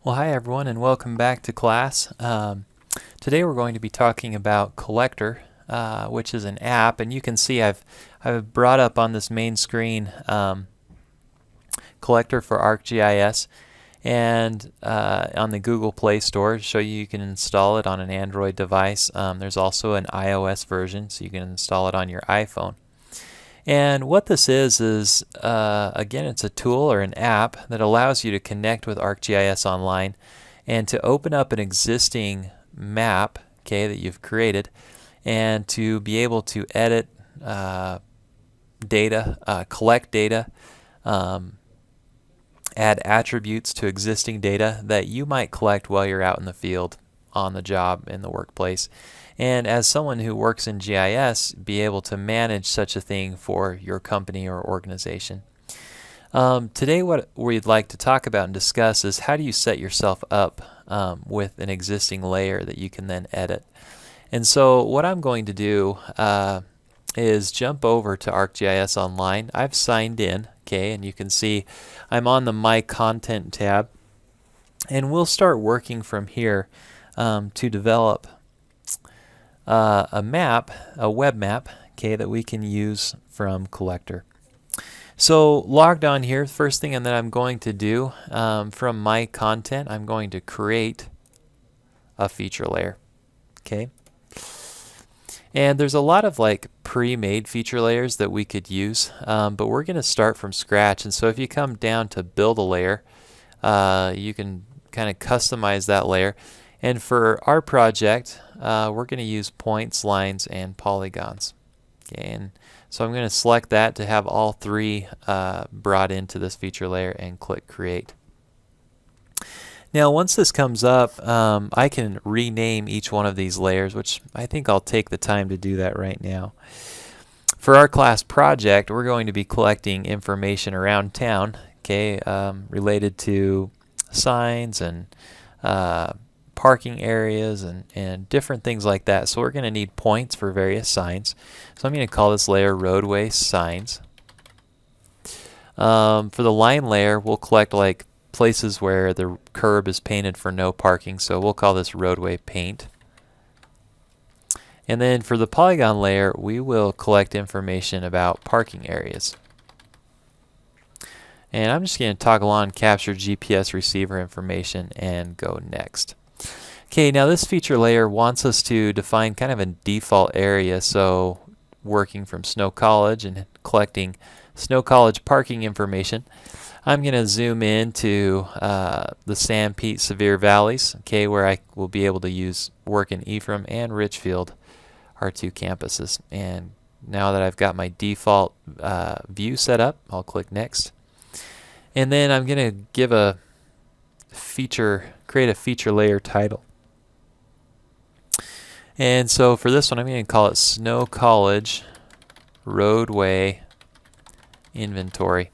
Well, hi everyone, and welcome back to class. Today we're going to be talking about Collector, which is an app, and you can see I've brought up on this main screen Collector for ArcGIS, and on the Google Play Store to show you can install it on an Android device. There's also an iOS version, so you can install it on your iPhone. And what this is again, it's a tool or an app that allows you to connect with ArcGIS Online and to open up an existing map, okay, that you've created, and to be able to edit data, collect data, add attributes to existing data that you might collect while you're out in the field, on the job, in the workplace. And as someone who works in GIS, be able to manage such a thing for your company or organization. Today what we'd like to talk about and discuss is how do you set yourself up with an existing layer that you can then edit. And so what I'm going to do is jump over to ArcGIS Online. I've signed in, okay, and you can see I'm on the My Content tab, and we'll start working from here to develop a map, a web map, okay, that we can use from Collector. So logged on here, first thing that I'm going to do from my content, I'm going to create a feature layer, okay. And there's a lot of like pre-made feature layers that we could use, but we're going to start from scratch. And so if you come down to build a layer, you can kind of customize that layer. And for our project, we're going to use points, lines, and polygons. Okay, and so I'm going to select that to have all three brought into this feature layer and click Create. Now once this comes up, I can rename each one of these layers, which I think I'll take the time to do that right now. For our class project, we're going to be collecting information around town, okay, related to signs and parking areas and different things like that. So we're going to need points for various signs. So I'm going to call this layer roadway signs. For the line layer, we'll collect like places where the curb is painted for no parking. So we'll call this roadway paint. And then for the polygon layer, we will collect information about parking areas. And I'm just going to toggle on capture GPS receiver information and go next. Okay, now this feature layer wants us to define kind of a default area, so working from Snow College and collecting Snow College parking information. I'm going to zoom in to the Sanpete Sevier Valleys, okay, where I will be able to work in Ephraim and Richfield, our two campuses. And now that I've got my default view set up, I'll click Next. And then I'm going to give create a feature layer title. And so for this one, I'm going to call it Snow College Roadway Inventory.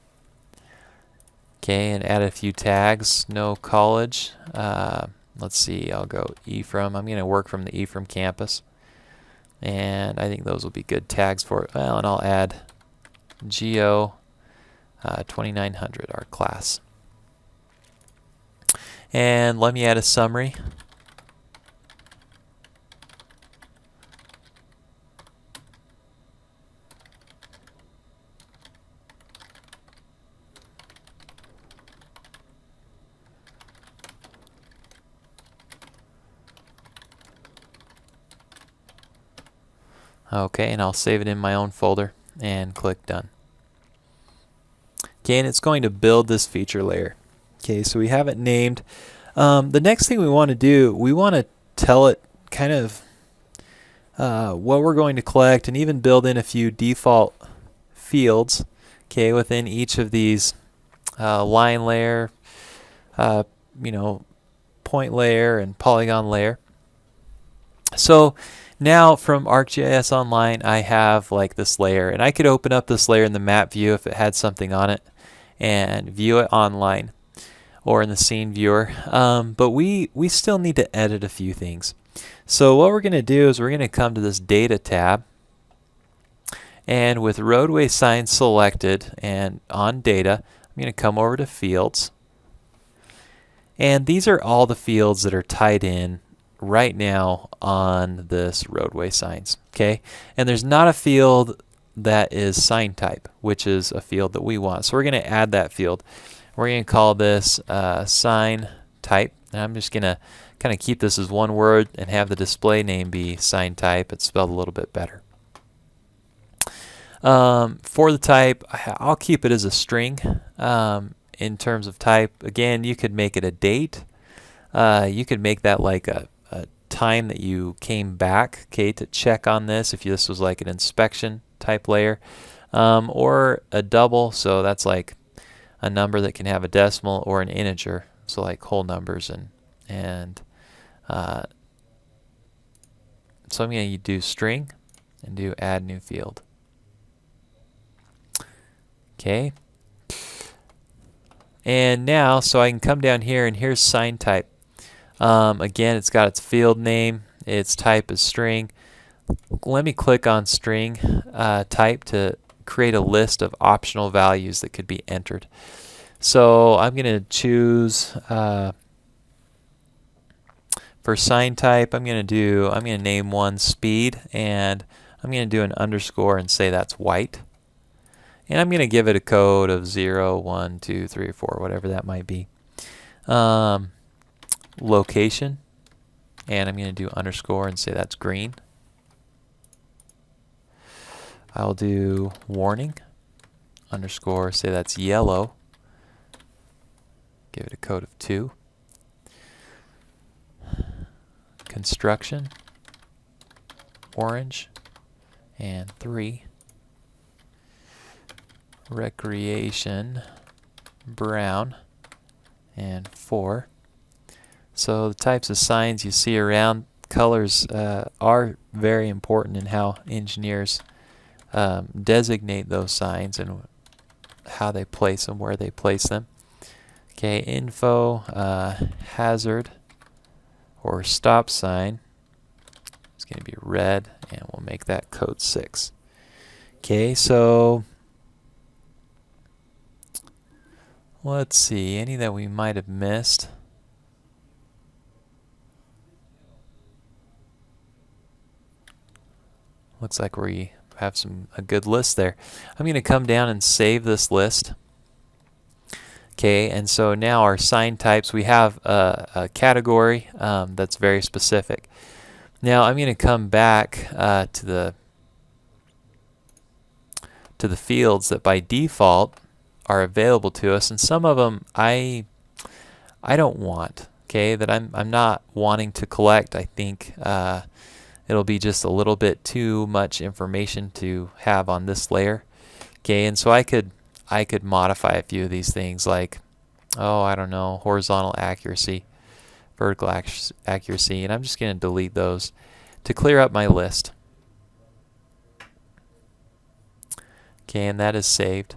Okay, and add a few tags. Snow College. Let's see, I'll go Ephraim. I'm going to work from the Ephraim campus. And I think those will be good tags for it. Well, and I'll add Geo 2900, our class. And let me add a summary. Okay, and I'll save it in my own folder and click Done. Okay, and it's going to build this feature layer. Okay, so we have it named. The next thing we want to do, we want to tell it kind of what we're going to collect and even build in a few default fields, okay, within each of these line layer, point layer and polygon layer. So now from ArcGIS Online, I have like this layer, and I could open up this layer in the map view if it had something on it and view it online or in the scene viewer. But we still need to edit a few things. So what we're going to do is we're going to come to this Data tab, and with roadway signs selected and on Data, I'm going to come over to Fields, And these are all the fields that are tied in right now on this roadway signs. Okay, and there's not a field that is sign type, which is a field that we want. So we're going to add that field. We're going to call this sign type. And I'm just going to kind of keep this as one word and have the display name be sign type. It's spelled a little bit better. For the type, I'll keep it as a string. In terms of type, again, you could make it a date. You could make that like a time that you came back, okay, to check on this if this was like an inspection type layer, or a double, so that's like a number that can have a decimal, or an integer, so like whole numbers, and so I'm going to do string and do add new field. Okay. And now, so I can come down here, and here's sign type. Again, it's got its field name, its type is string. Let me click on string type to create a list of optional values that could be entered. So I'm going to choose for sign type. I'm going to name one speed, and I'm going to do an underscore and say that's white. And I'm going to give it a code of 0, 1, 2, 3, 4, whatever that might be. Location, and I'm going to do underscore and say that's green. I'll do warning, underscore, say that's yellow. Give it a code of 2. Construction, orange, and 3. Recreation, brown, and 4. So the types of signs you see around, colors are very important in how engineers designate those signs and how they place them, where they place them. Okay, info, hazard, or stop sign is going to be red, and we'll make that code 6. Okay, so let's see, any that we might have missed. Looks like we have a good list there. I'm going to come down and save this list. Okay, and so now our sign types, we have a category that's very specific. Now I'm going to come back to the fields that by default are available to us, and some of them I don't want. Okay, that I'm not wanting to collect. I think it'll be just a little bit too much information to have on this layer. Okay, and so I could modify a few of these things, like, oh, I don't know, horizontal accuracy, vertical accuracy, and I'm just going to delete those to clear up my list. Okay, and that is saved.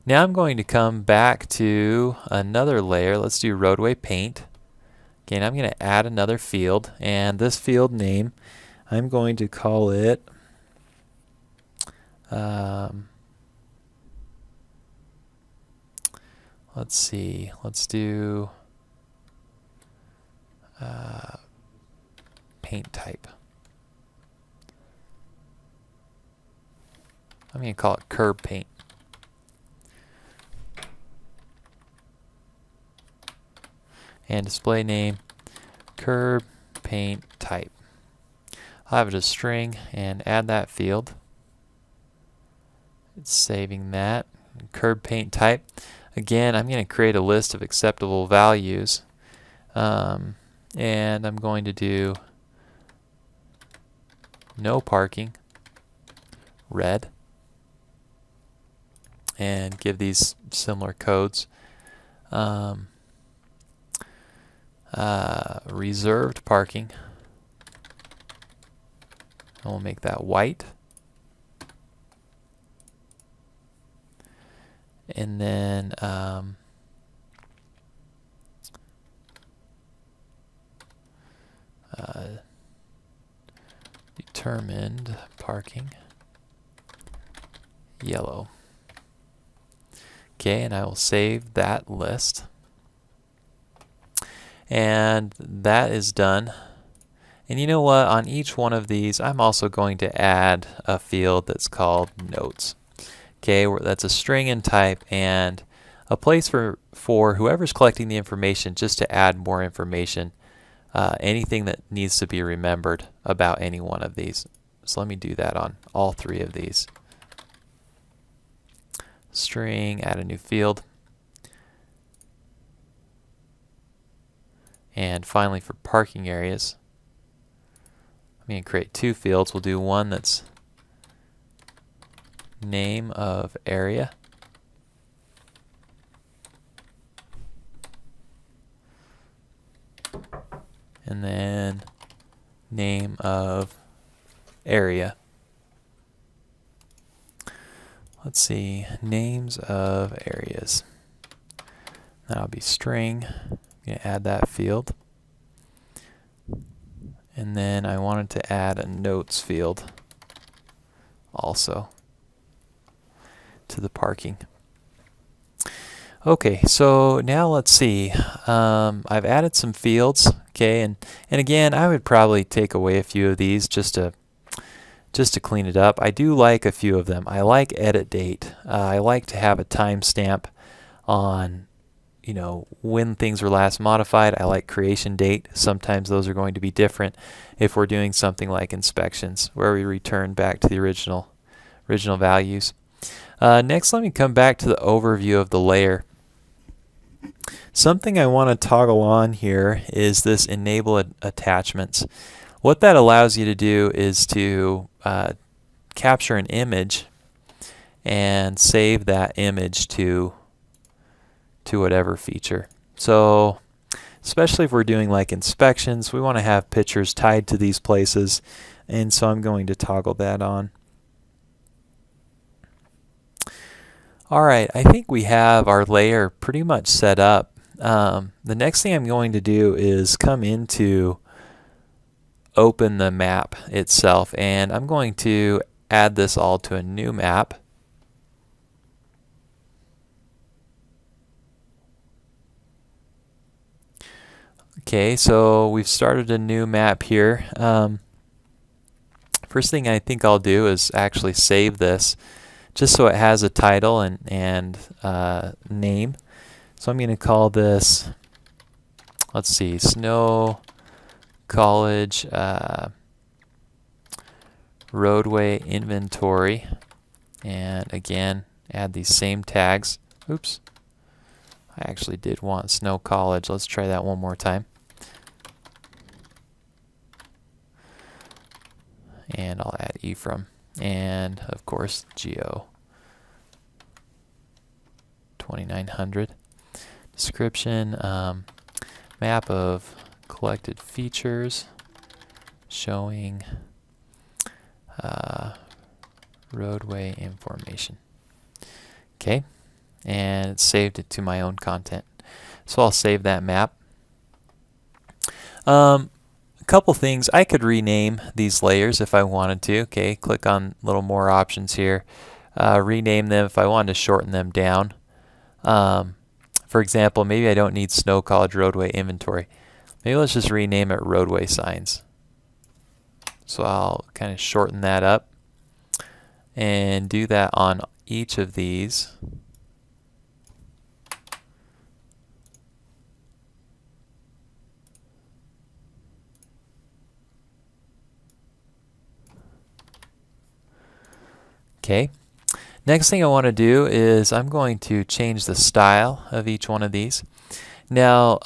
Now I'm going to come back to another layer. Let's do roadway paint. Okay, and I'm going to add another field, and this field name, I'm going to call it let's see, let's do paint type. I'm going to call it curb paint. And display name, curb paint type. I'll have it as string and add that field. It's saving that. Curb paint type. Again, I'm going to create a list of acceptable values. And I'm going to do no parking, red, and give these similar codes. Reserved parking, and we'll make that white. And then determined parking, yellow. Okay, and I will save that list. And that is done. And you know what? On each one of these, I'm also going to add a field that's called notes. Okay, that's a string in type and a place for whoever's collecting the information just to add more information, anything that needs to be remembered about any one of these. So let me do that on all three of these. String, add a new field. And finally for parking areas, I'm going to create two fields. We'll do one that's name of area. And then name of area. Let's see, names of areas. That'll be string. I'm going to add that field. And then I wanted to add a notes field also to the parking. Okay, so now let's see. I've added some fields, okay, and again, I would probably take away a few of these just to clean it up. I do like a few of them. I like edit date. I like to have a timestamp on, you know, when things were last modified. I like creation date. Sometimes those are going to be different if we're doing something like inspections, where we return back to the original values. Next, let me come back to the overview of the layer. Something I want to toggle on here is this enable attachments. What that allows you to do is to capture an image and save that image to whatever feature. So especially if we're doing like inspections, we want to have pictures tied to these places, and so I'm going to toggle that on. Alright, I think we have our layer pretty much set up. The next thing I'm going to do is come into open the map itself, and I'm going to add this all to a new map. Okay, so we've started a new map here. First thing I think I'll do is actually save this, just so it has a title and name. So I'm going to call this, let's see, Snow College Roadway Inventory. And again, add these same tags. Oops. I actually did want Snow College. Let's try that one more time. And I'll add Ephraim. And of course, Geo 2900. Description, map of collected features showing roadway information. Okay, and it's saved it to my own content. So I'll save that map. A couple things, I could rename these layers if I wanted to. Okay, click on little more options here. Rename them if I wanted to shorten them down. For example, maybe I don't need Snow College Roadway Inventory. Maybe let's just rename it Roadway Signs. So I'll kind of shorten that up and do that on each of these. Okay. Next thing I want to do is I'm going to change the style of each one of these. Now,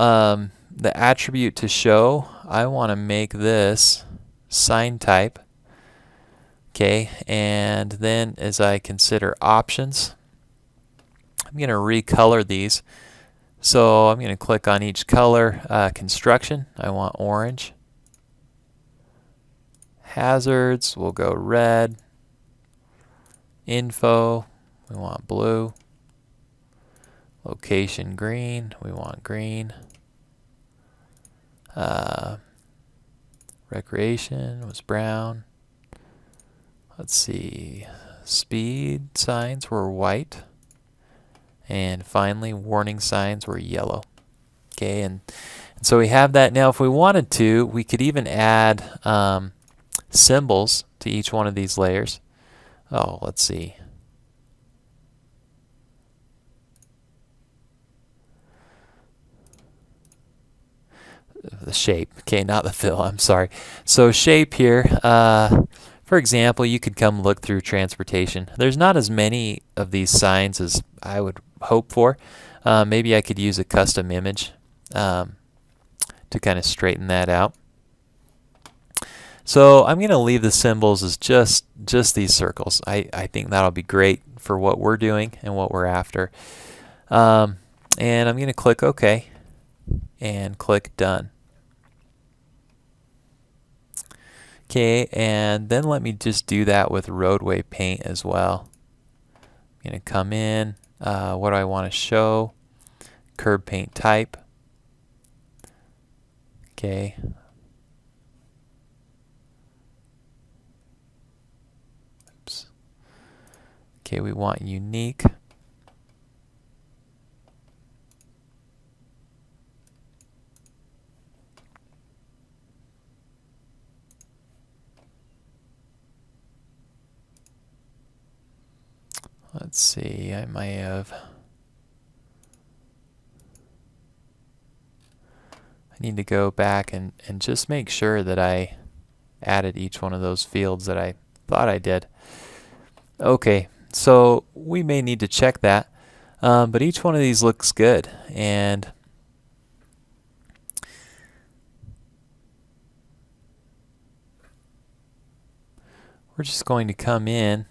the attribute to show, I want to make this sign type. Okay, and then as I consider options, I'm going to recolor these. So I'm going to click on each color. Construction, I want orange. Hazards, we'll go red. Info, we want blue. Location green, we want green. Recreation was brown. Let's see, speed signs were white. And finally, warning signs were yellow. Okay, and So we have that. Now if we wanted to, we could even add symbols to each one of these layers. Oh, let's see. The shape. Okay, not the fill. I'm sorry. So shape here. For example, you could come look through transportation. There's not as many of these signs as I would hope for. Maybe I could use a custom image to kind of straighten that out. So I'm going to leave the symbols as just these circles. I think that'll be great for what we're doing and what we're after. And I'm going to click OK and click Done. Okay, and then let me just do that with roadway paint as well. I'm going to come in. What do I want to show? Curb paint type. Okay. Oops. Okay, we want unique. Let's see, I might have. I need to go back and just make sure that I added each one of those fields that I thought I did. Okay, so we may need to check that, but each one of these looks good, and we're just going to come in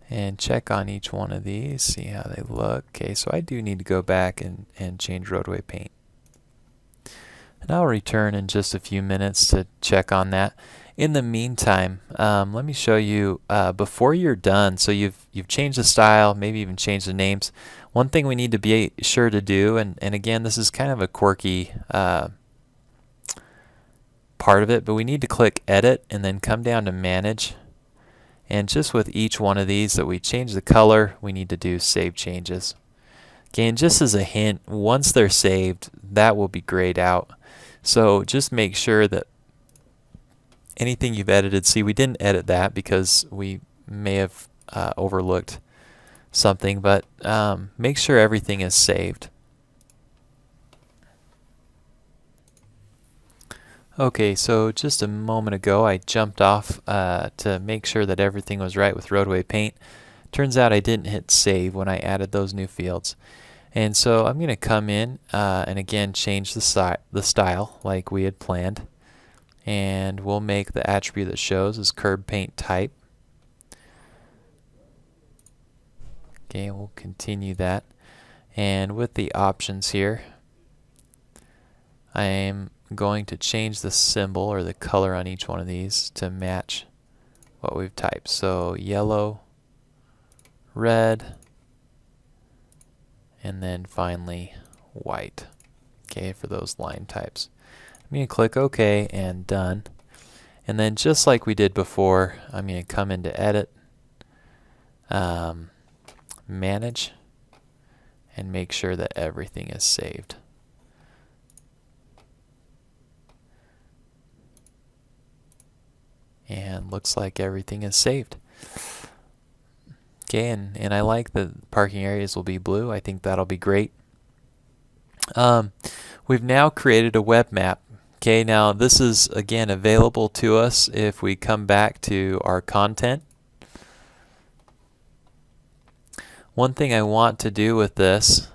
and check on each one of these, see how they look. Okay, so I do need to go back and change roadway paint. And I'll return in just a few minutes to check on that. In the meantime, let me show you before you're done. So you've changed the style, maybe even changed the names. One thing we need to be sure to do, and again, this is kind of a quirky part of it, but we need to click Edit and then come down to Manage. And just with each one of these that we change the color, we need to do Save Changes. Okay, and just as a hint, once they're saved, that will be grayed out. So just make sure that anything you've edited, see, we didn't edit that because we may have overlooked something, but make sure everything is saved. Okay, so just a moment ago I jumped off to make sure that everything was right with roadway paint. Turns out I didn't hit save when I added those new fields. And so I'm going to come in and again change the style like we had planned. And we'll make the attribute that shows as curb paint type. Okay, we'll continue that. And with the options here, I am going to change the symbol or the color on each one of these to match what we've typed. So yellow, red, and then finally white. Okay, for those line types. I'm going to click OK and Done. And then just like we did before, I'm going to come into Edit, Manage, and make sure that everything is saved. And looks like everything is saved. Okay, and I like the parking areas will be blue. I think that'll be great. We've now created a web map. Okay, now this is again available to us if we come back to our content. One thing I want to do with this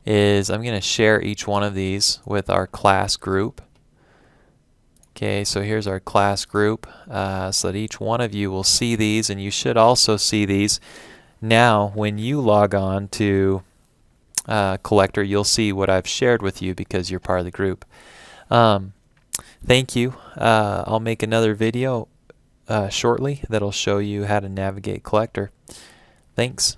is I'm going to share each one of these with our class group. Okay, so here's our class group so that each one of you will see these, and you should also see these. Now when you log on to Collector, you'll see what I've shared with you because you're part of the group. Thank you. I'll make another video shortly that'll show you how to navigate Collector. Thanks.